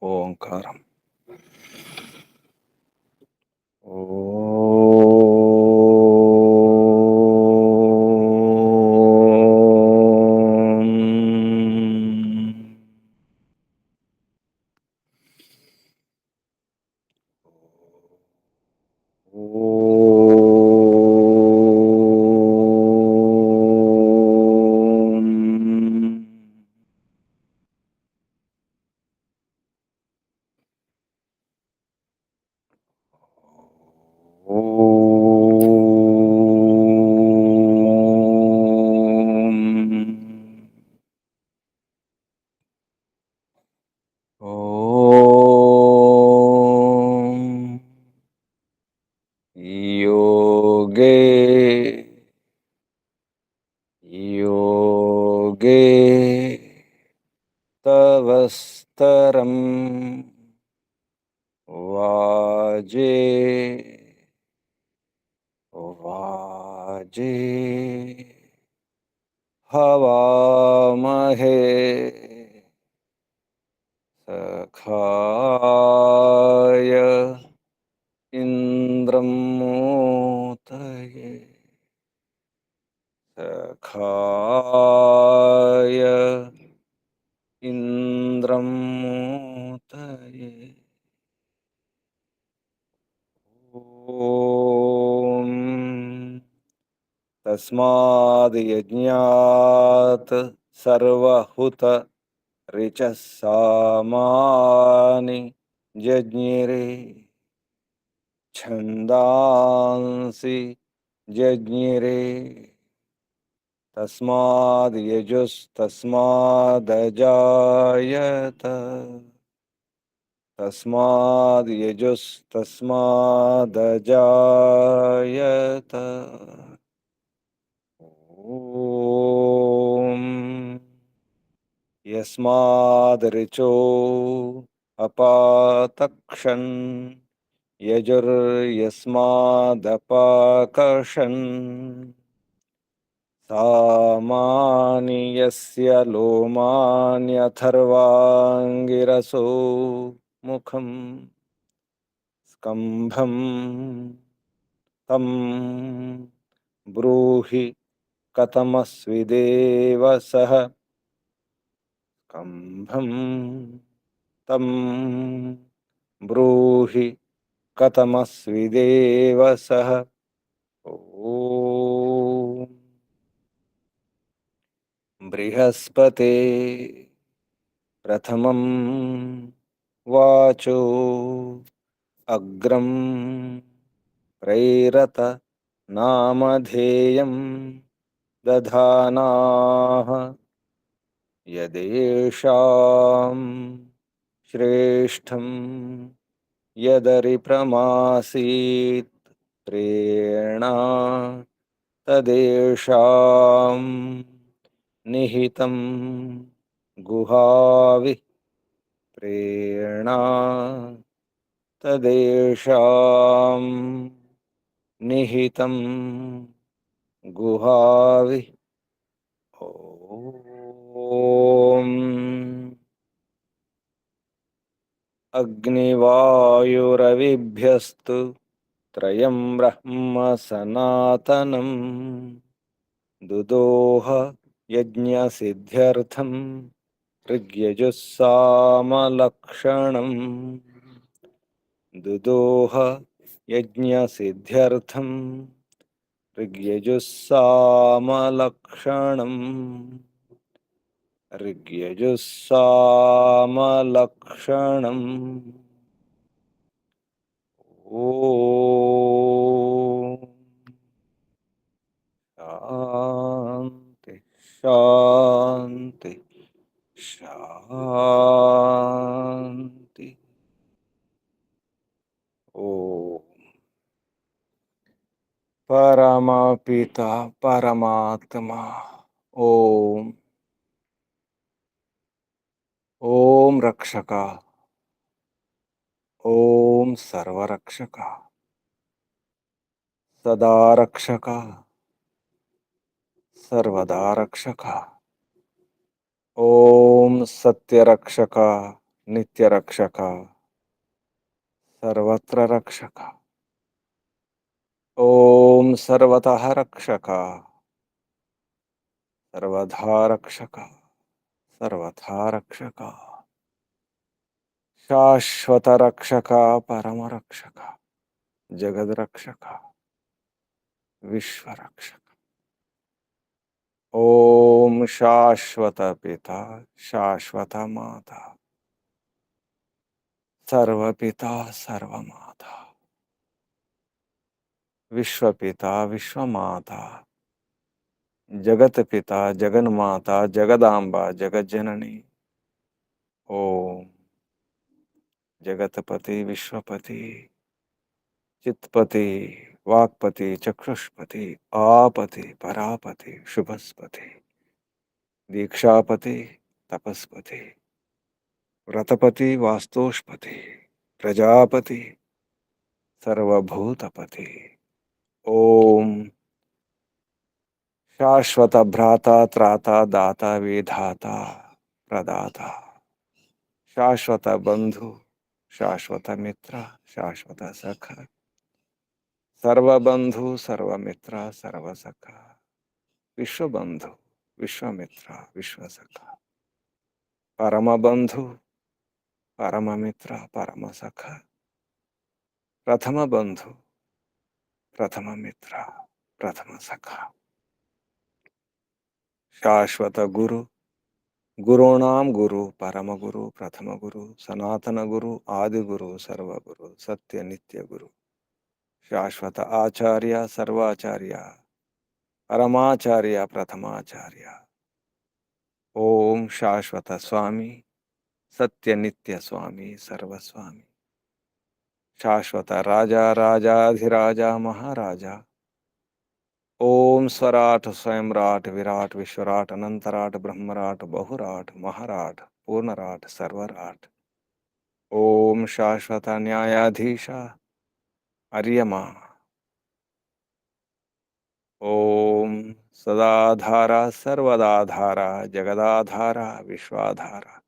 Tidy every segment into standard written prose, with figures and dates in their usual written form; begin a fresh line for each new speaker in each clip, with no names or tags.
ఓంకారం. योगे योगे तवस्तरं वाजे वाजे हवामहे सखाय इंद्रं मोतये सखाय इंद्रं मोतये। ॐ तस्माद् यज्ञात् सर्वहुत ऋचः सामानि जज्ञिरे छन्दांसि जज्ञिरे तस्माद् यजुस्तस्मादजायत तस्माद् यजुस्तस्मादजायत। ॐ यस्माद् ऋचो अपातक्षन् यजुर्यस्मादपाकर्षन् सामानि यस्य लोमान्यथर्वाङ्गिरसो मुखं स्कम्भं तं ब्रूहि कथमस्विदेव सः स्कम्भं तं ब्रूहि कथमस्विदेव सः। ॐ बृहस्पते प्रथमं वाचो अग्रं प्रैरत नामधेयं दधानाः यदेषां श्रेष्ठं यदरिप्रमासीत् प्रेरणा तदेषां निहितं गुहाविः प्रेरणा तदेषां निहितं गुहाविः। ॐ अग्निवायुरविभ्यस्तु त्रयं ब्रह्म सनातनं दुदोह यज्ञसिद्ध्यर्थं ऋग्यजुस्सामलक्षणम् दुदोह यज्ञसिद्ध्यर्थं ऋग्यजुस्सामलक्षणम् ऋग्यजुस्सामलक्षणम्। ॐ शान्ति शान्ति शान्ति। ॐ परमपिता परमात्मा ॐ ॐ रक्षक ॐ सर्वरक्षक सदा रक्षक सर्वदा रक्षक ॐ सत्यरक्षक నిత్య రక్షక, సర్వత్ర రక్షక, ఓం సర్వతః రక్షక, సర్వధా రక్షక, సర్వథా రక్షక, శాశ్వత రక్షక, పరమ రక్షక, జగద్రక్షక, విశ్వరక్షక. ఓం శాశ్వత పిత, శాశ్వత మాత, సర్వపిత, సర్వమాత, విశ్వపిత, విశ్వమాత, జగత్పిత, జగన్మాత, జగదాంబ, జగజ్జనని. ఓం జగత్పతి, విశ్వపతి, चित्पति, वाक्पति, चक्षुष्पति, आपति, परापति, शुभस्पति, दीक्षापति, तपस्पति, व्रतपति, वास्तुष्पति, प्रजापति, सर्वभूतपति. ओम शाश्वत भ्राता, त्राता, दाता, विधाता, प्रदाता, शाश्वत बंधु, शाश्वत मित्र, शाश्वत सखा, सर्वबंधु, सर्वमित्र, सर्वसखा, विश्वबंधु, विश्वमित्र, विश्वसखा, परमबंधु, परममित्र, परमसखा, प्रथम बंधु, प्रथम मित्र, प्रथम सखा, शाश्वत गुरु, गुरूणां गुरु, परम गुरु, प्रथम गुरु, सनातन गुरु, आदि गुरु, सर्वगुरु, सत्य नित्य गुरु, शाश्वत आचार्य, सर्वाचार्य, परमाचार्य, प्रथमाचार्य. ओम शाश्वत स्वामी, सत्य नित्य स्वामी, सर्वस्वामी, शाश्वत राजा, राजाधिराजा, महाराजा. ओम स्वराट, स्वयंराट, विराट, विश्वराट, अनंतराट, ब्रह्मराट, बहुराट, महाराट, पूर्णराट, सर्वराट. ओम शाश्वत न्यायाधीश, अर्यमा. ओम सदाधारा, सर्वदाधारा, जगदाधारा, विश्वाधारा.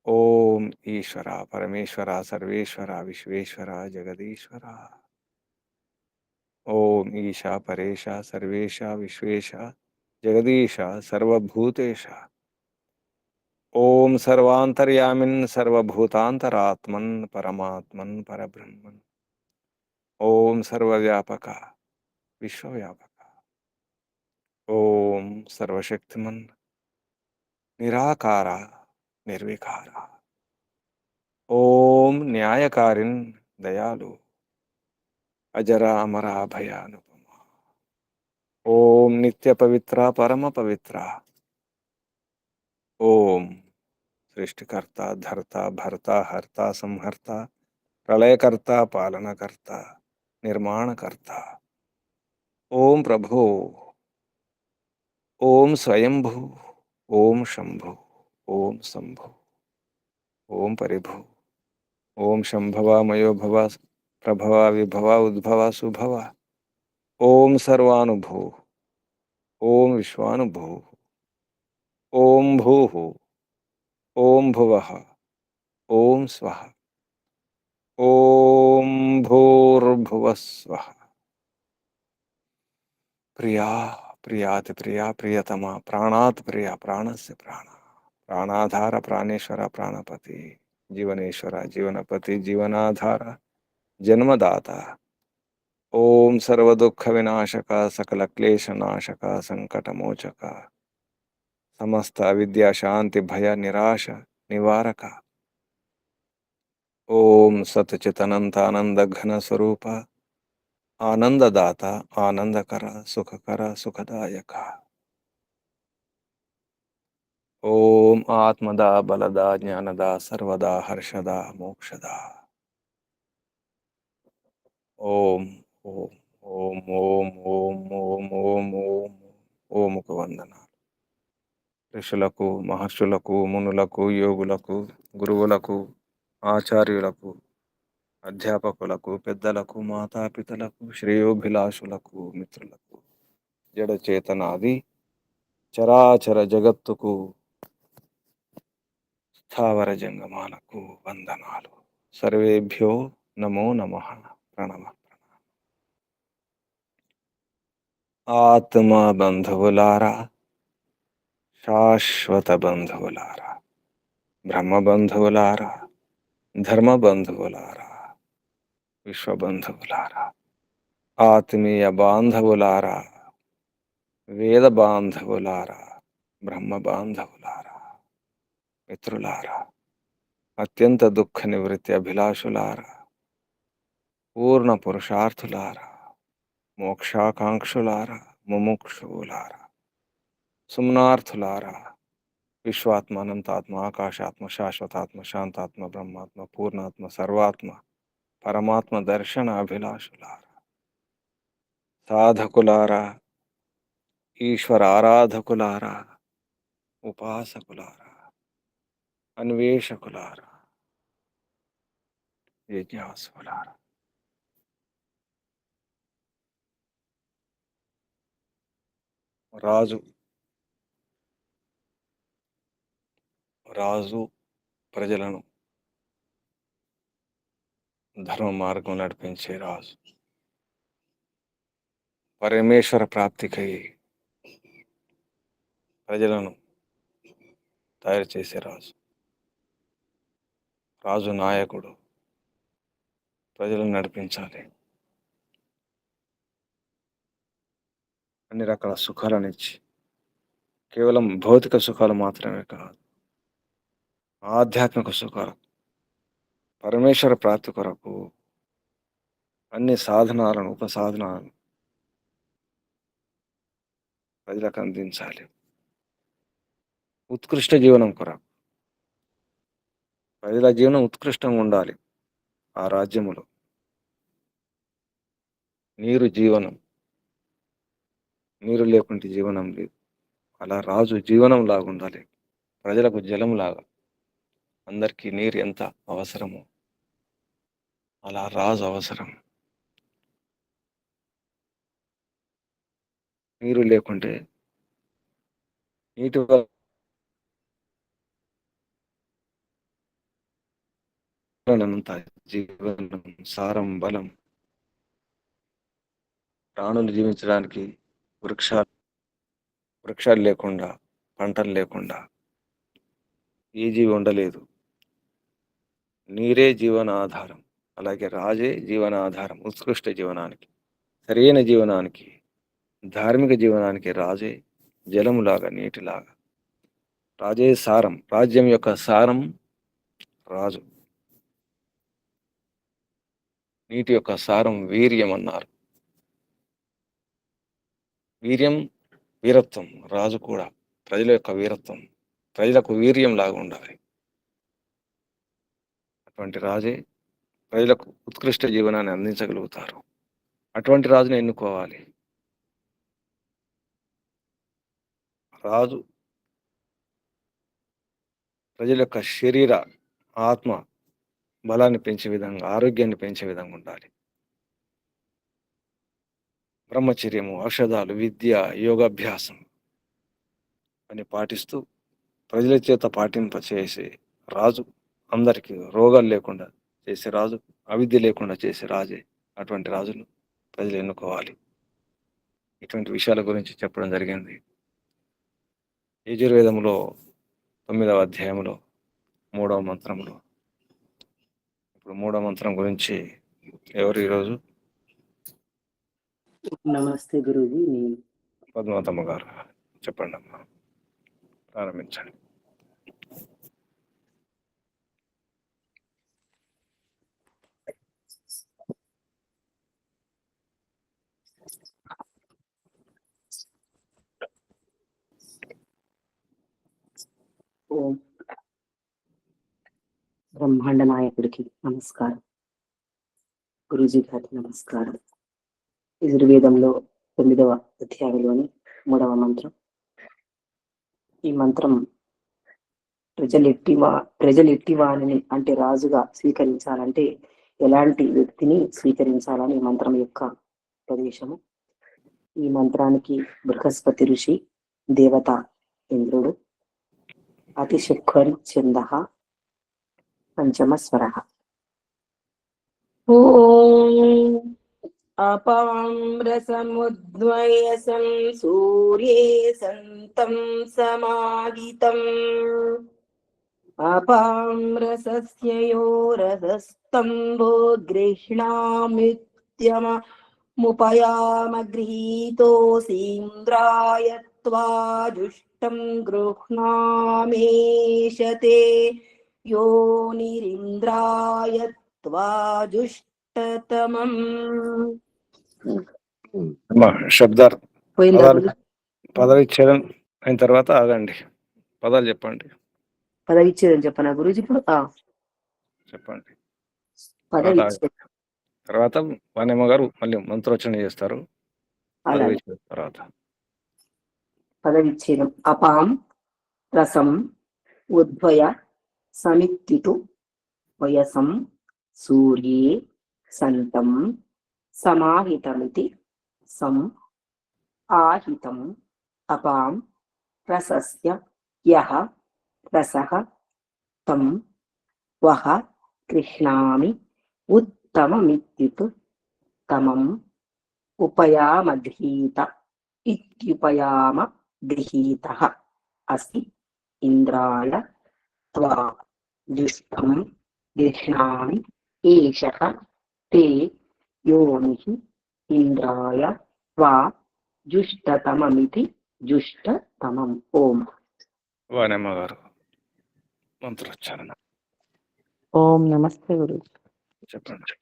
ओम ईश्वरा, परमेश्वरा, सर्वेश्वरा, विश्वेश्वरा, जगदीश्वरा. ओम ईशा, परेशा, सर्वेशा, विश्वेशा, जगदीशा, सर्वभूतेशा. ओम सर्वांतर्यामिन्, सर्वभूतांतरात्मन्, परमात्मन्, परब्रह्मन्. ओम सर्वव्यापका, विश्वव्यापका. ओम सर्वशक्तिमन्, निराकारा, निर्विकारा. ओम न्यायकारिन्, दयालु, अजरा, अमरा, भयानुपमा. ओम नित्य पवित्रा, परम पवित्रा. ओम सृष्टिकर्ता, धर्ता, भर्ता, हर्ता, संहर्ता, प्रलयकर्ता, पालनकर्ता, निर्माणकर्ता. ओम प्रभो, ओम स्वयंभू, ओम शंभु, ओम शंभु, ओम परिभु, ओम शंभवा, मयोभवा, प्रभवा, विभवा, उद्भवा, सुभवा. ओम सर्वानुभू, ओम विश्वानुभू, ओम भूः, ओम भुवः, ओम स्वः, ओम भूर्भुवः स्वः. प्रिया, प्रियाति प्रिया, प्रियतमा, प्राणात् प्रिया, प्राणस्य प्राण, प्राणाधार, प्राणेश्वर, प्राणपति, जीवनेश्वर, जीवनपति, जीवनाधार, जन्मदाता. ओम सर्व दुख विनाशक, सकल क्लेश नाशक, संकट मोचक, समस्त अविद्या शांति भय निराश निवारक. ओम सतचितनंत आनंद घन स्वरूप, आनंददाता, आनंदकर, सुखकर, सुखदायक. ओम आत्मदा, बलदा, ज्ञानदा, सर्वदा, हर्षदा, मोक्षदा. ओम ओम ओम ओम ओम ओम ओम ओम ఓముకు వందనాలు. ఋషులకు, మహర్షులకు, మునులకు, యోగులకు, గురువులకు, ఆచార్యులకు, అధ్యాపకులకు, పెద్దలకు, మాతాపితలకు, శ్రేయోభిలాషులకు, మిత్రులకు, జడచేతనాది చరాచర జగత్తుకు స్థావర జంగమాలకు వందనాలు. సర్వేభ్యో నమో నమః. ప్రణమ. ఆత్మ బంధువులారా, శాశ్వత బంధువులారా, బ్రహ్మ బంధువులారా, ధర్మ బంధువులారా, విశ్వబంధువులారా, ఆత్మీయ బాంధవులారా, వేద బాంధవులారా, బ్రహ్మ బాంధవులారా, మిత్రులారా, అత్యంత దుఃఖ నివృత్తి అభిలాషులారా, పూర్ణ పురుషార్థులారా, మోక్షాకాంక్షులారా, ముముక్షువులారా, సుమ్నార్థులారా, విశ్వాత్మ, అనంతాత్మ, ఆకాశాత్మ, శాశ్వతాత్మ, శాంతాత్మ, బ్రహ్మాత్మ, పూర్ణాత్మ, సర్వాత్మ, పరమాత్మ దర్శన అభిలాషులారా, సాధకులారా, ఈశ్వర ఆరాధకులారా, ఉపాసకులారా, అన్వేషకులారా, జిజ్ఞాసులారా, రాజు రాజు ప్రజలను ధర్మ మార్గం నడిపించే రాజు, పరమేశ్వర ప్రాప్తికై ప్రజలను తయారు చేసే రాజు, రాజు నాయకుడు, ప్రజలను నడిపించాలి, అన్ని రకాల సుఖాలనిచ్చి కేవలం భౌతిక సుఖాలు మాత్రమే కాదు, ఆధ్యాత్మిక సుఖాలు, పరమేశ్వర ప్రాప్తి కొరకు అన్ని సాధనాలను, ఉపసాధనాలను ప్రజలకు అందించాలి. ఉత్కృష్ట జీవనం కొరకు ప్రజల జీవనం ఉత్కృష్టంగా ఉండాలి. ఆ రాజ్యములో నీరు జీవనం, నీరు లేకుంటే జీవనం లేదు. అలా రాజు జీవనం లాగా ఉండాలి, ప్రజలకు జలం లాగా. అందరికీ నీరు ఎంత అవసరమో అలా రాజు అవసరం. నీరు లేకుంటే నీటి వలనంత జీవనం, సారం, బలం, ప్రాణులు జీవించడానికి వృక్షాలు లేకుండా, పంటలు లేకుండా ఏ జీవి ఉండలేదు. నీరే జీవనాధారం. అలాగే రాజే జీవనాధారం. ఉత్కృష్ట జీవనానికి, సరైన జీవనానికి, ధార్మిక జీవనానికి రాజే జలములాగా, నీటిలాగా. రాజే సారం. రాజ్యం యొక్క సారం రాజు. నీటి యొక్క సారం వీర్యం అన్నారు. వీర్యం, వీరత్వం. రాజు కూడా ప్రజల యొక్క వీరత్వం, ప్రజలకు వీర్యం లాగా ఉండాలి. అటువంటి రాజే ప్రజలకు ఉత్కృష్ట జీవనాన్ని అందించగలుగుతారు. అటువంటి రాజుని ఎన్నుకోవాలి. రాజు ప్రజల యొక్క శరీర, ఆత్మ బలాన్ని పెంచే విధంగా, ఆరోగ్యాన్ని పెంచే విధంగా ఉండాలి. బ్రహ్మచర్యము, ఔషధాలు, విద్య, యోగాభ్యాసం అని పాటిస్తూ ప్రజల చేత పాటింపచేసే రాజు, అందరికీ రోగాలు లేకుండా చేసే రాజు, అవిద్య లేకుండా చేసే రాజే. అటువంటి రాజును ప్రజలు ఎన్నుకోవాలి. ఇటువంటి విషయాల గురించి చెప్పడం జరిగింది. యజుర్వేదములో 9వ అధ్యాయంలో 3వ మంత్రంలో. ఇప్పుడు 3వ మంత్రం గురించి ఎవరు ఈరోజు?
నమస్తే గురూజీ.
పద్మావతమ్మ గారు చెప్పండి అమ్మా, ప్రారంభించండి.
ఓం బ్రహ్మాండ నాయకుడికి నమస్కారం. గురూజీ గారికి నమస్కారం. యజుర్వేదంలో 9వ అధ్యాయంలోని 3వ మంత్రం. ఈ మంత్రం ప్రజలెట్టివాని అంటే రాజుగా స్వీకరించాలంటే ఎలాంటి వ్యక్తిని స్వీకరించాలని మంత్రం యొక్క ప్రదేశము. ఈ మంత్రానికి బృహస్పతి ఋషి, దేవత ఇంద్రుడు, అతిశుక్వరి ఛందః పంచమ స్వర. ఓం అపాం రసముద్వయసం సూర్యే సంతం సమాహితం అపాం రసస్య యో రసస్తంభో గృహ్ణామిత్యముపయామగృహీతోऽసీంద్రాయ త్వాజుష్టం గృహ్ణామేషతే యోనిరింద్రాయ త్వాజుష్టతమం.
శబ్దార్థం
పోయిందా?
పదవిచ్ఛేదం అయిన తర్వాత ఆగండి, పదాలు చెప్పండి.
పదవిచ్ఛేదం చెప్పనా గురూజీ? ఇప్పుడు
చెప్పండి.
పదవిచ్ఛేదం
తర్వాత వాణిమ్మ గారు మళ్ళీ మంత్రోచ్చరణ చేస్తారు.
అలాగే.
తర్వాత
పదవిచ్ఛేదం. అపాం రసం ఉద్వయ సమిత్తితు వయసం సూర్యే సంతం సమాహితమితి సం ఆహితం అపాం రసస్య యః రసః తం వః గృహ్ణామి ఉత్తమమిత్యుత్ తమం ఉపయామగృహీత ఇత్యుపయామ గృహీతః అస్తి ఇంద్రాయ త్వా జుష్టం గృహ్ణామి ఏషః తే యోనిః ఇంద్రాయ త్వా జుష్టతమమితి జుష్టతమం. ఓం.
వాణిమ్మ గారు మంత్రోచ్చారణ
ఓం నమస్తే గురు.
చెప్పండి.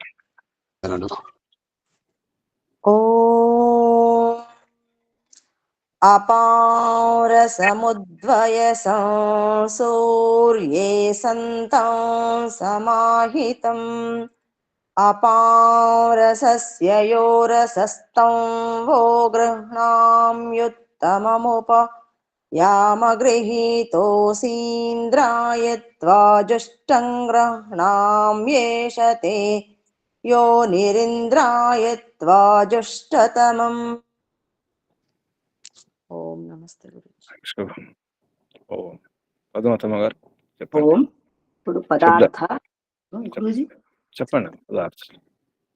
ఓం అపారసముద్వయసం సూర్యే సంతం సమాహితం అపారసస్య యో రసస్తం వో గృహ్ణామ్యుత్తమముపయామగృహీతోऽసీంద్రాయ త్వాజుష్టం గృహ్ణామ్యేషతే యోనిరింద్రాయ త్వాజుష్టతమం. ఓం నమస్తే గురు.
శుభం. ఓం. పద్మావతమ్మ గారు చెప్పండి.
ఓం. ఇప్పుడు పదార్థ గురూజీ
చెప్పండి.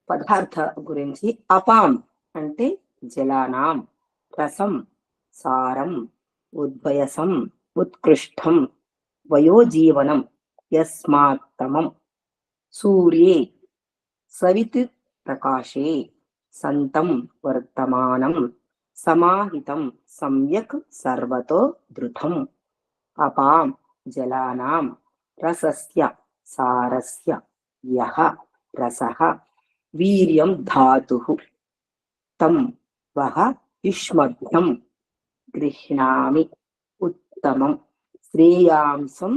పదార్థ గురించి. అపాం అంటే జలానాం, రసం సారం, ఉద్వయసం ఉత్కృష్టం, వయోజీవనం యస్మాత్తమం, సూర్యే సవిత్ ప్రకాశే, సంతం వర్తమానం, సమాహితం సమ్యక్ సర్వతో ధృతం. అపాం జలానాం, రసస్య సారస్య యః రసః వీర్యం ధాతుః తం వః యుష్మభ్యం గృహ్ణామి ఉత్తమం శ్రేయాంసం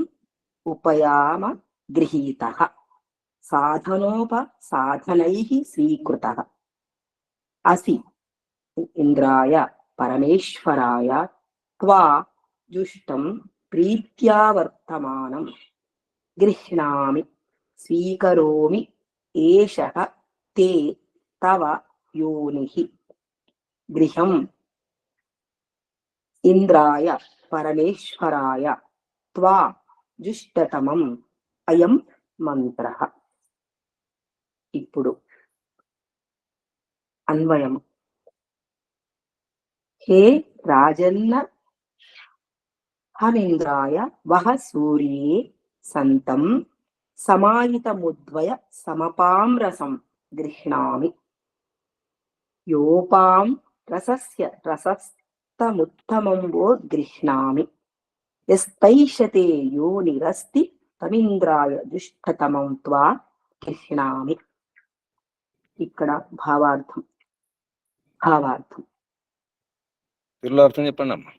ఉపయామ గృహీతః సాధనోపసాధనైః స్వీకృతః అసి ఇంద్రాయ పరమేశ్వరాయ త్వా జుష్టం ప్రీత్యా వర్తమానం గృహ్ణామి స్వీకరోమి ఏషః తే తవ యోనిః గృహం ఇంద్రాయ పరమేశ్వరాయ త్వా జుష్టతమం అయం మంత్రః. ఇప్పుడు అన్వయం. హే రాజన్న హమింద్రాయ వహ సూర్యే సంతం సమాహితముద్వయ సమపాం రసం గృహ్ణామి యోపాం రసస్య రసస్తముత్తమం వో గృహ్ణామి యస్తైషతే యోనిరస్తి తమింద్రాయ దుష్టతమం త్వా గృహ్ణామి. ఇక్కడ భావార్థం.
తెలుగులో అర్థం చెప్పండి అమ్మా.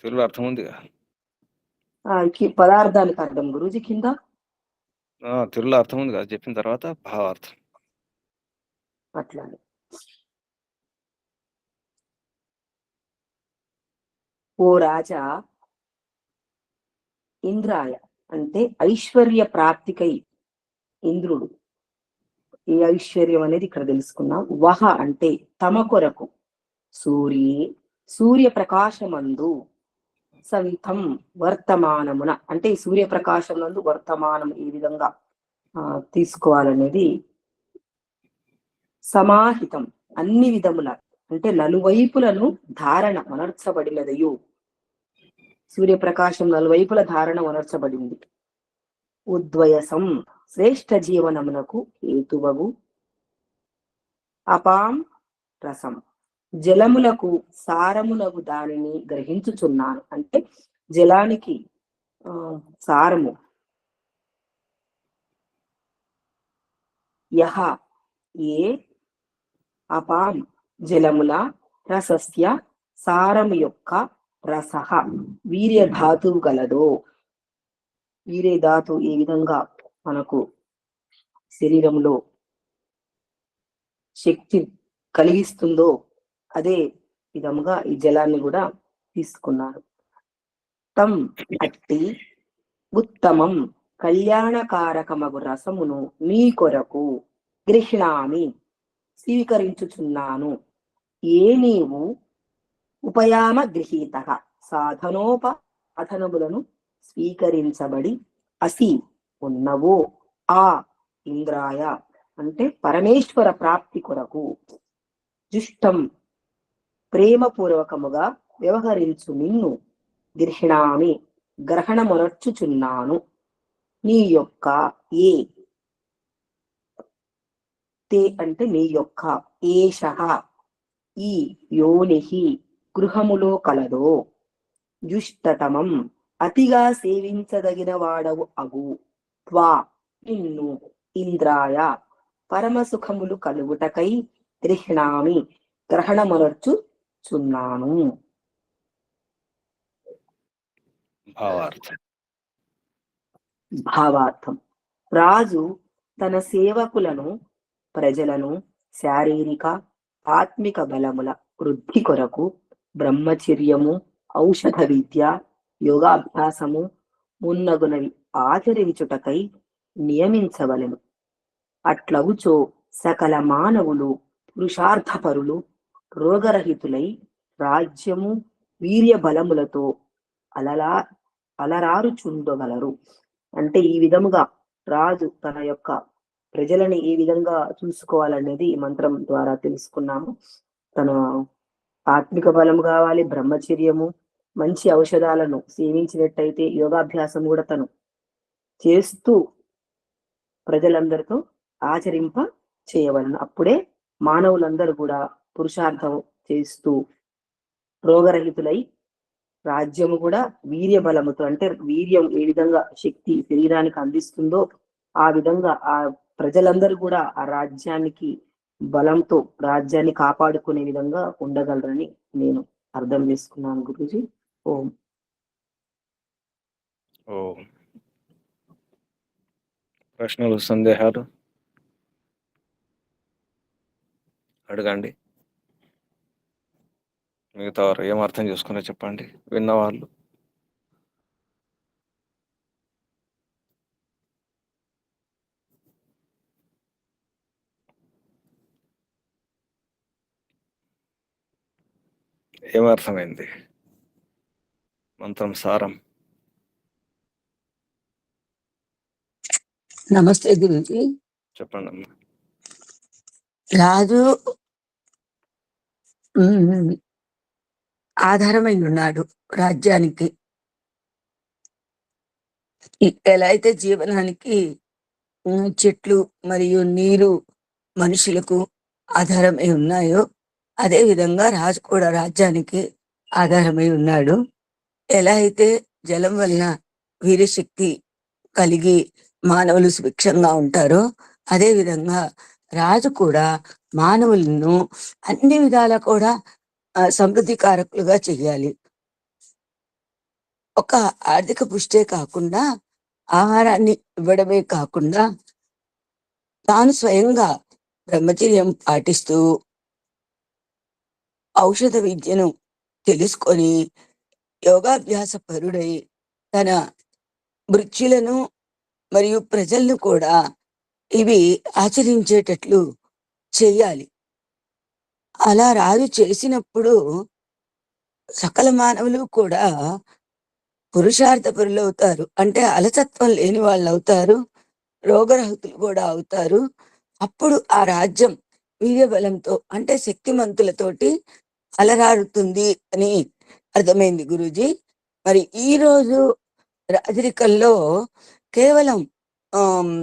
తెలుగులో అర్థం ఉంది కదా.
పదార్థానికి అర్థం గురూజీ కింద
తెలుగులో అర్థం ఉంది కదా, చెప్పిన తర్వాత భావార్థం.
అట్లానే. ఓ రాజా, ఇంద్రాయ అంటే ఐశ్వర్య ప్రాప్తికై ఇంద్రుడు. ఈ ఐశ్వర్యం అనేది ఇక్కడ తెలుసుకున్నాం. వహ అంటే తమ కొరకు, సూర్యే సూర్య ప్రకాశమందు, సవితం వర్తమానమున, అంటే ఈ సూర్యప్రకాశం నందు వర్తమానం ఈ విధంగా తీసుకోవాలనేది. సమాహితం అన్ని విధముల, అంటే నలువైపులను ధారణ వనర్చబడినదయు. సూర్యప్రకాశం నలువైపుల ధారణ వనర్చబడింది. ఉద్వయసం శ్రేష్ఠ జీవనమునకు హేతువగు. అపాం రసం జలములకు సారమునగు దానిని గ్రహించుచున్నాను, అంటే జలానికి సారము. యహ ఏ అపాం జలముల రసస్య సారము యొక్క రసః వీర్య ధాతువు గలదో. వీర్య ధాతు ఏ విధంగా మనకు శరీరంలో శక్తి కలిగిస్తుందో అదే విధముగా ఈ జలాన్ని కూడా తీసుకున్నారు. తం అట్టి ఉత్తమం కళ్యాణకారకమగు రసమును నీ కొరకు గృహ్ణామి స్వీకరించుచున్నాను. ఏ నీవు ఉపయామ గృహీత సాధనోపాధనములను స్వీకరించబడి అసి ఉన్నవో ఆ ఇంద్రాయ, అంటే పరమేశ్వర ప్రాప్తి కొరకు జుష్టం ప్రేమపూర్వకముగా వ్యవహరించు నిన్ను గృహ్ణామి గ్రహణమునర్చుచున్నాను. నీ యొక్క ఏ తే అంటే నీ యొక్క ఏషః ఈ యోనిహి గృహములో కలదో జుష్టతమం అతిగా సేవించదగిన వాడవు అగు. త్వా నిన్ను ఇంద్రాయ పరమసుఖములు కలుగుటకై గృహ్ణామి గ్రహణమునర్చుచున్నాను. భావార్థం. రాజు తన సేవకులను ప్రజలను శారీరక ఆత్మిక బలముల వృద్ధి కొరకు బ్రహ్మచర్యము, ఔషధ విద్య, యోగాభ్యాసము మున్నగునవి ఆచరించుటకై నియమించవలెను. అట్లవుచో సకల మానవులు పురుషార్థపరులు రోగరహితులై రాజ్యము వీర్య బలములతో అలరారుచుండగలరు. అంటే ఈ విధముగా రాజు తన యొక్క ప్రజలని ఏ విధంగా చూసుకోవాలనేది ఈ మంత్రం ద్వారా తెలుసుకున్నాము. తన ఆత్మిక బలము కావాలి, బ్రహ్మచర్యము, మంచి ఔషధాలను సేవించినట్టయితే యోగాభ్యాసం కూడా తను చేస్తూ ప్రజలందరితో ఆచరింప చేయవలను. అప్పుడే మానవులందరూ కూడా పురుషార్థం చేస్తూ రోగరహితులై రాజ్యము కూడా వీర్య బలముతో, అంటే వీర్యం ఏ విధంగా శక్తి శరీరానికి అందిస్తుందో ఆ విధంగా ఆ ప్రజలందరూ కూడా ఆ రాజ్యానికి బలంతో రాజ్యాన్ని కాపాడుకునే విధంగా ఉండగలరని నేను అర్థం చేసుకున్నాను గురూజీ. ఓం.
ప్రశ్నలు, సందేహాలు అడగండి. మిగతా వారు ఏం అర్థం చేసుకునే చెప్పండి, విన్నవాళ్ళు. ఏమర్థమైంది మంత్రం సారం?
నమస్తే గురుజీ.
చెప్పండి అమ్మా.
రాజు ఆధారమై ఉన్నాడు రాజ్యానికి. ఎలా అయితే జీవనానికి చెట్లు మరియు నీరు మనుషులకు ఆధారమై ఉన్నాయో అదే విధంగా రాజు కూడా రాజ్యానికి ఆధారమై ఉన్నాడు. ఎలా అయితే జలం వలన వీరశక్తి కలిగి మానవులు సుభిక్షంగా ఉంటారో అదే విధంగా రాజు కూడా మానవులను అన్ని విధాలా కూడా సమృద్ధికారకులుగా చెయ్యాలి. ఒక ఆర్థిక పుష్టే కాకుండా ఆహారాన్ని ఇవ్వడమే కాకుండా తాను స్వయంగా బ్రహ్మచర్యం పాటిస్తూ ఔషధ విద్యను తెలుసుకొని యోగాభ్యాస పరుడై తన మృత్యులను మరియు ప్రజలను కూడా ఇవి ఆచరించేటట్లు చెయ్యాలి. అలా రాజు చేసినప్పుడు సకల మానవులు కూడా పురుషార్థ పరులు అవుతారు, అంటే అలసత్వం లేని వాళ్ళు అవుతారు, రోగరహితులు కూడా అవుతారు. అప్పుడు ఆ రాజ్యం వీర్యబలంతో అంటే శక్తిమంతులతోటి అలరారుతుంది అని అర్థమైంది గురూజీ. మరి ఈ రోజు రాజరికంలో కేవలం ఆమ్,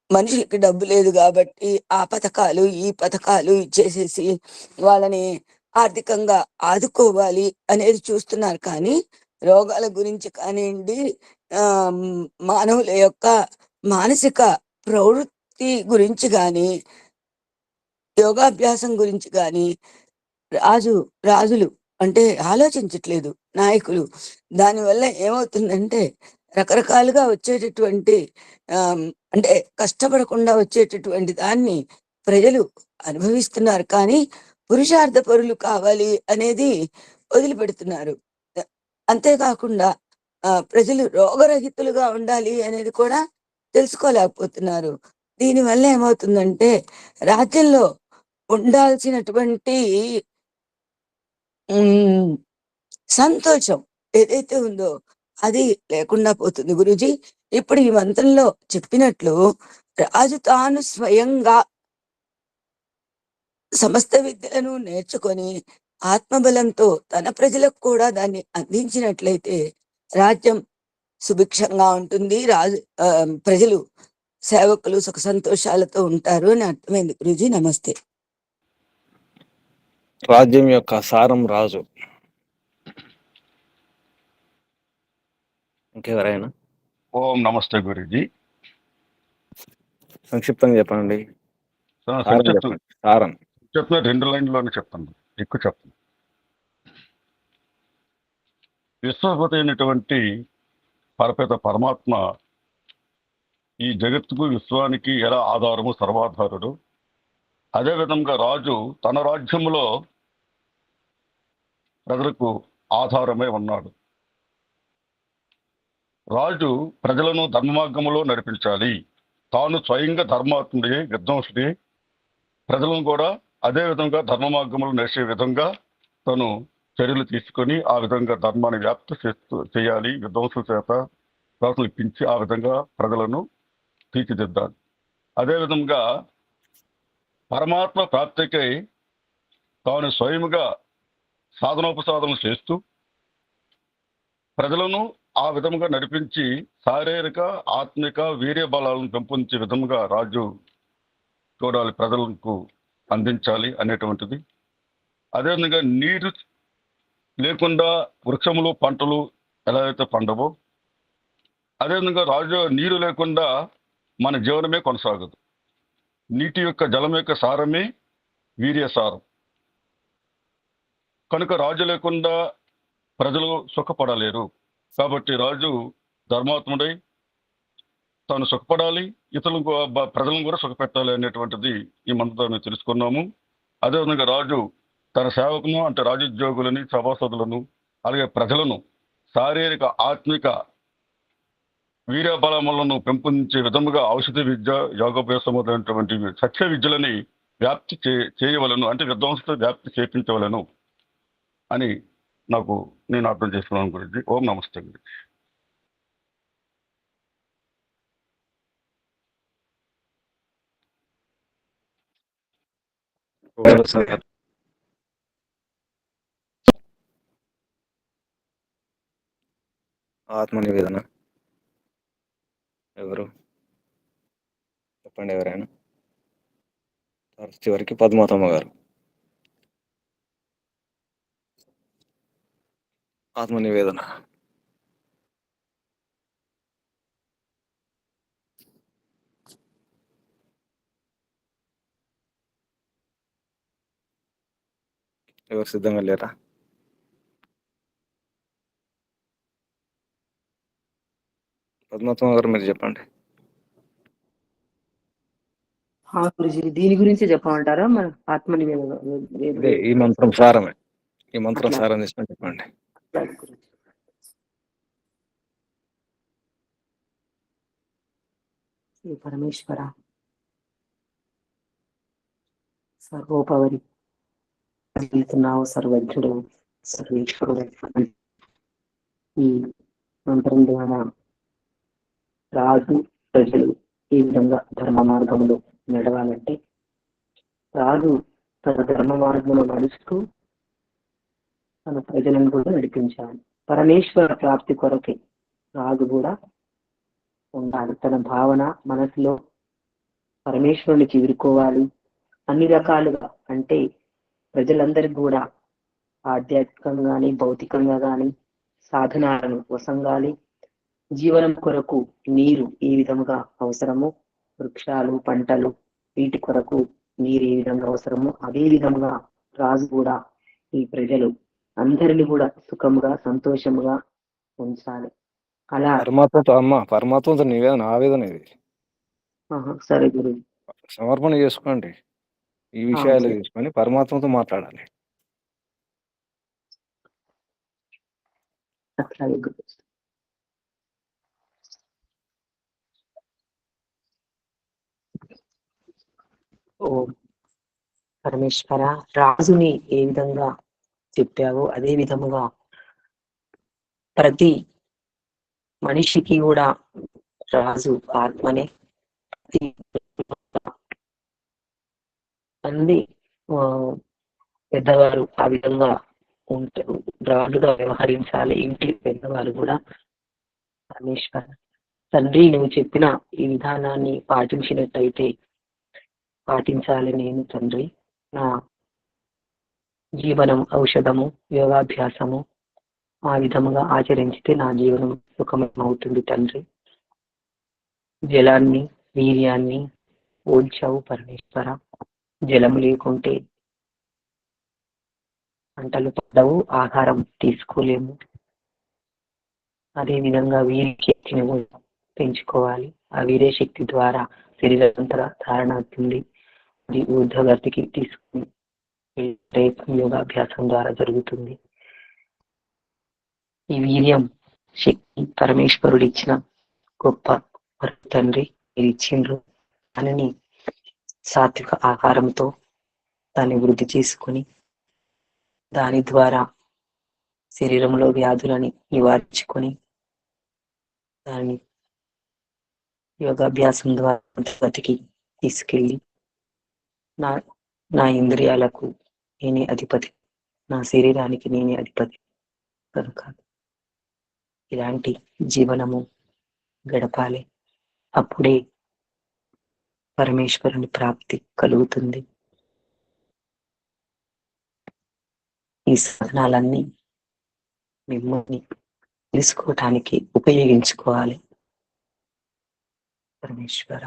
మనుషులకి డబ్బు లేదు కాబట్టి ఆ పథకాలు ఈ పథకాలు ఇచ్చేసేసి వాళ్ళని ఆర్థికంగా ఆదుకోవాలి అనేది చూస్తున్నారు. కానీ రోగాల గురించి కానివ్వండి, ఆ మానవుల యొక్క మానసిక ప్రవృత్తి గురించి కానీ, యోగాభ్యాసం గురించి కానీ రాజులు అంటే ఆలోచించట్లేదు నాయకులు. దానివల్ల ఏమవుతుందంటే రకరకాలుగా వచ్చేటటువంటి అంటే కష్టపడకుండా వచ్చేటటువంటి దాన్ని ప్రజలు అనుభవిస్తున్నారు, కానీ పురుషార్థ పరులు కావాలి అనేది వదిలిపెడుతున్నారు. అంతేకాకుండా ప్రజలు రోగరహితులుగా ఉండాలి అనేది కూడా తెలుసుకోలేకపోతున్నారు. దీనివల్ల ఏమవుతుందంటే రాజ్యంలో ఉండాల్సినటువంటి సంతోషం ఏదైతే ఉందో అది లేకుండా పోతుంది గురూజీ. ఇప్పుడు ఈ మంత్రంలో చెప్పినట్లు రాజు తాను స్వయంగా సమస్త విద్యలను నేర్చుకొని ఆత్మబలంతో తన ప్రజలకు కూడా దాన్ని అందించినట్లయితే రాజ్యం సుభిక్షంగా ఉంటుంది, ప్రజలు సేవకులు సుఖ సంతోషాలతో ఉంటారు అని అర్థమైంది గురూజీ. నమస్తే.
రాజ్యం యొక్క సారం రాజు. ఇంకెవరైనా?
ఓం నమస్తే గురుజీ.
సంక్షిప్తంగా చెప్పండి. చెప్పండి సారం.
చెప్పిన 2 లైన్లోనే చెప్తాను, ఎక్కువ చెప్తాను. విశ్వపతి అయినటువంటి పరపేత పరమాత్మ ఈ జగత్తుకు విశ్వానికి ఎలా ఆధారము, సర్వాధారుడు. అదేవిధంగా రాజు తన రాజ్యంలో ప్రజలకు ఆధారమై ఉన్నాడు. రాజు ప్రజలను ధర్మ మార్గంలో నడిపించాలి. తాను స్వయంగా ధర్మాత్ముడి, విధ్వంసుడి, ప్రజలను కూడా అదే విధంగా ధర్మ మార్గంలో నడిచే విధంగా తను చర్యలు తీసుకొని ఆ విధంగా ధర్మాన్ని వ్యాప్తి చేయాలి. విధ్వంసుల చేత ప్రజలు ఇప్పించి ఆ విధంగా ప్రజలను తీర్చిదిద్దాలి. అదేవిధంగా పరమాత్మ ప్రాప్తికై తాను స్వయముగా సాధనోపసాధనలు చేస్తూ ప్రజలను ఆ విధంగా నడిపించి శారీరక ఆత్మిక వీర్య బలాలను పెంపొందించే విధంగా రాజు చూడాలి, ప్రజలకు అందించాలి అనేటువంటిది. అదేవిధంగా నీరు లేకుండా వృక్షములు పంటలు ఎలా అయితే పండవో, అదేవిధంగా రాజు నీరు లేకుండా మన జీవనమే కొనసాగదు. నీటి యొక్క జలం యొక్క సారమే వీర్య సారం. కనుక రాజు లేకుండా ప్రజలు సుఖపడలేరు. కాబట్టి రాజు ధర్మాత్ముడై తాను సుఖపడాలి, ఇతరులకు ప్రజలను కూడా సుఖపెట్టాలి అనేటువంటిది ఈ మంత్రంలో తెలుసుకున్నాము. అదేవిధంగా రాజు తన సేవకును అంటే రాజోద్యోగులని, సభాసదులను, అలాగే ప్రజలను శారీరక ఆత్మిక వీర్యబలములను పెంపొందించే విధముగా ఔషధ విద్య, యోగాభ్యాసమైనటువంటి సత్య విద్యలని వ్యాప్తి చేయవలను, అంటే విధ్వంసత వ్యాప్తి చేపించవలను అని నేను అర్థం చేసుకున్నాను గురించి. ఓం నమస్తే గురించి.
ఆత్మ నివేదన ఎవరు చెప్పండి, ఎవరైనా? చివరికి పద్మావతమ్మ గారు. ఆత్మ నివేదన. ఎవరు సిద్ధంగా లేరా? పద్మావతమ్మ గారు మీరు చెప్పండి.
గురుజీ, దీని గురించి చెప్పమంటారా? మన ఆత్మ నివేదన
ఈ మంత్రం సారమే. ఈ మంత్రం సారం తీసుకొని చెప్పండి.
శ్రీ పరమేశ్వర సర్వోపరి వెళ్తున్నావు, సర్వజ్ఞుడు, సర్వేశ్వరుడు. ఈ మంత్రం ద్వారా రాజు ప్రజలు ఈ విధంగా ధర్మ మార్గంలో నడవాలంటే రాజు తన ధర్మ మార్గంలో నడుస్తూ తన ప్రజలను కూడా నడిపించాలి. పరమేశ్వర ప్రాప్తి కొరకే రాజు కూడా ఉండాలి. తన భావన మనసులో పరమేశ్వరుని చేరుకోవాలి. అన్ని రకాలుగా అంటే ప్రజలందరికీ కూడా ఆధ్యాత్మికంగా కానీ భౌతికంగా కానీ సాధనాలను వసంగాలి. జీవనం కొరకు నీరు ఏ విధంగా అవసరమో, వృక్షాలు పంటలు వీటి కొరకు నీరు ఏ విధంగా అవసరమో అదే విధంగా రాజు కూడా ఈ ప్రజలు అందరిని కూడా సుఖముగా సంతోషముగా ఉంచాలి. అలా
పరమాత్మతో నివేదన ఆవేదన ఇది.
సరే గురు,
సమర్పణ చేసుకోండి. ఈ విషయాలు తీసుకొని పరమాత్మతో మాట్లాడాలి.
అట్లాగే గురు. ఓ పరమేశ్వర, రాజుని ఏ విధంగా చెప్పావో అదే విధముగా ప్రతి మనిషికి కూడా రాజు ఆత్మనే. అన్ని పెద్దవారు ఆ విధంగా ఉంటారు, రాజుగా వ్యవహరించాలి. ఇంటి పెద్దవారు కూడా పరమేశ్వర తండ్రి, నువ్వు చెప్పిన ఈ విధానాన్ని పాటించినట్టయితే పాటించాలి నేను తండ్రి. నా జీవనం ఔషధము, యోగాభ్యాసము ఆ విధముగా ఆచరించితే నా జీవనం సుఖమవుతుంది తండ్రి. జలాన్ని వీర్యాన్ని ఓల్చావు పరమేశ్వర. జలము లేకుంటే పంటలు పడవు, ఆహారం తీసుకోలేము. అదే విధంగా వీర్య శక్తిని పెంచుకోవాలి. ఆ వీర్య శక్తి ద్వారా శరీరంతర ధారణ అవుతుంది. అది ఊర్ధ్వగతికి తీసుకుని యోగాభ్యాసం ద్వారా జరుగుతుంది. ఈ వీర్యం శక్తి పరమేశ్వరుడు ఇచ్చిన గొప్ప తండ్రి, మీరు ఇచ్చిండ్రు. దానిని సాత్విక ఆహారంతో దాన్ని వృద్ధి చేసుకుని దాని ద్వారా శరీరంలో వ్యాధులని నివారించుకొని దాన్ని యోగాభ్యాసం ద్వారా బతికి తీసుకెళ్ళి నా ఇంద్రియాలకు నేనే అధిపతి, నా శరీరానికి నేనే అధిపతి కనుక ఇలాంటి జీవనము గడపాలి. అప్పుడే పరమేశ్వరుని ప్రాప్తి కలుగుతుంది. ఈ సాధనాలన్నీ మిమ్మల్ని తెలుసుకోవటానికి ఉపయోగించుకోవాలి పరమేశ్వర.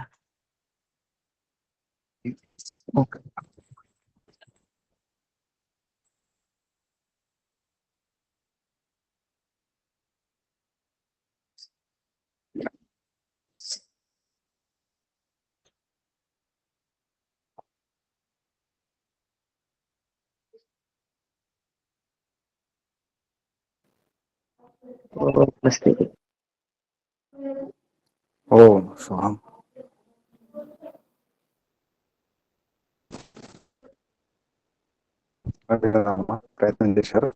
నమస్తే.
ఓం శుభం. ప్రయత్నం చేశారు.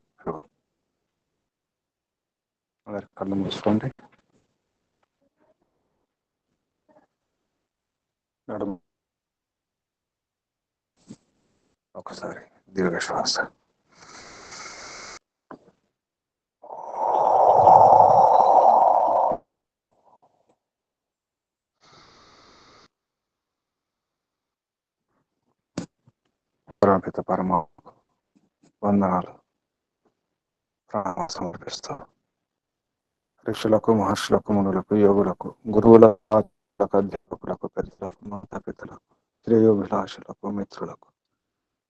కళ్ళు మూసుకోండి. నడుము ఒకసారి దీర్ఘ శ్వాస. పరమపిత పరమ వందనాలు ప్రాణం సమర్పిస్తూ ఋషులకు, మహర్షులకు, మునులకు, యోగులకు, గురువులకు, అధ్యాపకులకు, పెద్దలకు, మాతాపితలకు, శ్రేయోభిలాషులకు, మిత్రులకు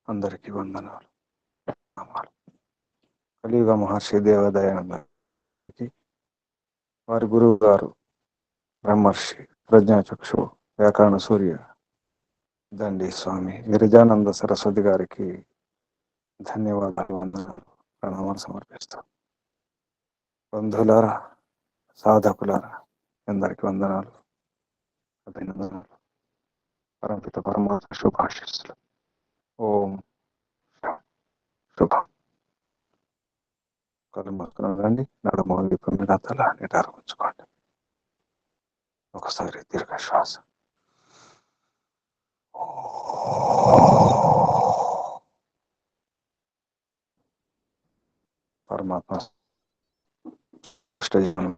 అందరికీ వందనాలు. కలియుగ మహర్షి దేవదయానందకి, వారి గురువు గారు బ్రహ్మర్షి ప్రజ్ఞాచక్షు వ్యాకరణ సూర్య దండి స్వామి గిరిజానంద సరస్వతి గారికి ధన్యవాదాలు, వందనాలు, ప్రణామాలు సమర్పిస్తాం. బంధువులారా, సాధకులారా, అందరికి వందనాలు, అభినందనాలు. పరమపిత పరమాత్మ శుభాశిస్సులు. ఓం శుభం. కళ్ళు మూసుకున్నారండి. నడుము వైపు మీద తల నిటారు ఉంచుకోండి. ఒకసారి దీర్ఘ శ్వాస. పరమాత్మ జీవనం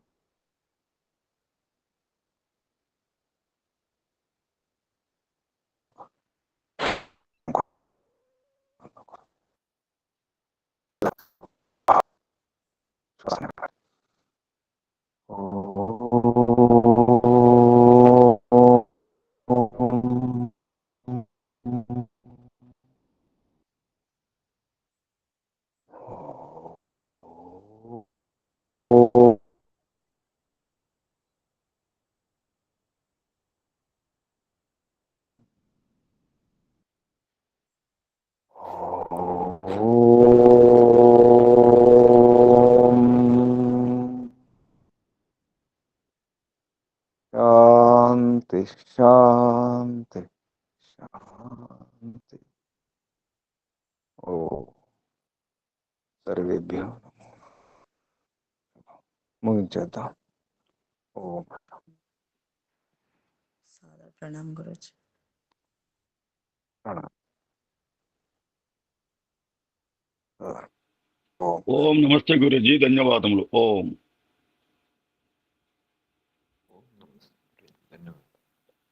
శాంతి శాంతి శాంతి. ఓ సర్వేభ్యో నమో. ముగించేద్దాం. ఓం
సాదర ప్రణామ్ గురుజీ.
ప్రణామం.
ఓం నమస్తే గురుజీ, ధన్యవాదములు. ఓం.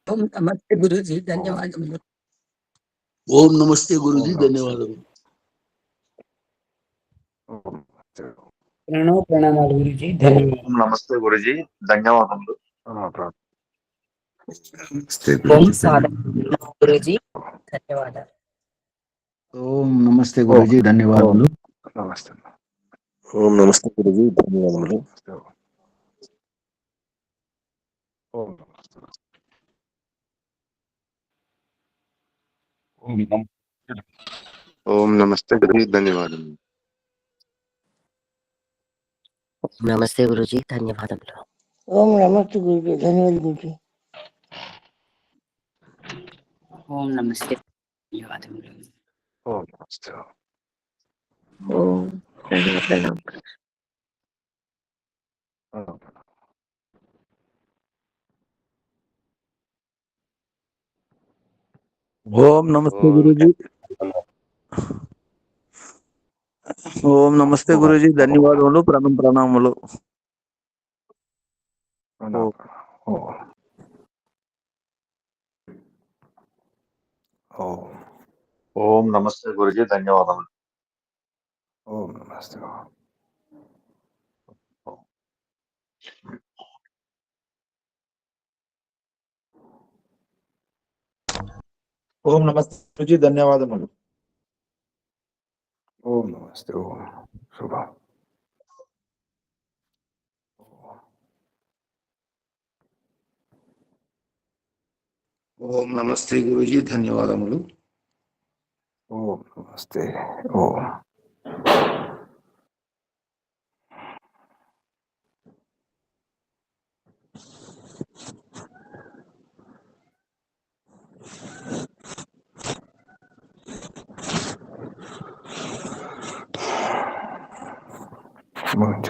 ఓం నమస్తే గురూజీ, ధన్యవాదములు.
ఓం నమస్తే గురుజీ, ధన్యవాదాలు.
ప్రణామాలు గురుజీ, ధన్యవాదాలు.
నమస్తే గురుజీ, ధన్యవాదములు.
ఓం సాధన గురుజీ, ధన్యవాదాలు.
ఓం నమస్తే గురుజీ, ధన్యవాదములు.
నమస్తే.
ఓం నమస్తే గురుజీ, ధన్యవాదములు.
ఓం నమస్తే.
ఓం నమస్తే గురుజీ, ధన్యవాదములు.
నమస్తే గురూజీ, ధన్యవాదములు.
ఓం నమస్తే గురుజీ, ధన్యవాదాలు గురుజీ.
ఓం నమస్తే, ధన్యవాదములు.
ఓం నమస్తే.
ఓం ప్రణామం.
ఓం నమస్తే గురుజీ. ఓం నమస్తే గురుజీ, ధన్యవాదములు. ప్రణామములు.
ఓం నమస్తే గురుజీ, ధన్యవాదములు.
ఓం నమస్తే.
ఓం నమస్తే గురుజీ, ధన్యవాదములు.
ఓం నమస్తే. ఓం శుభం.
ఓం నమస్తే గురుజీ, ధన్యవాదములు.
ఓం నమస్తే. ఓం ముగించేద్దాం.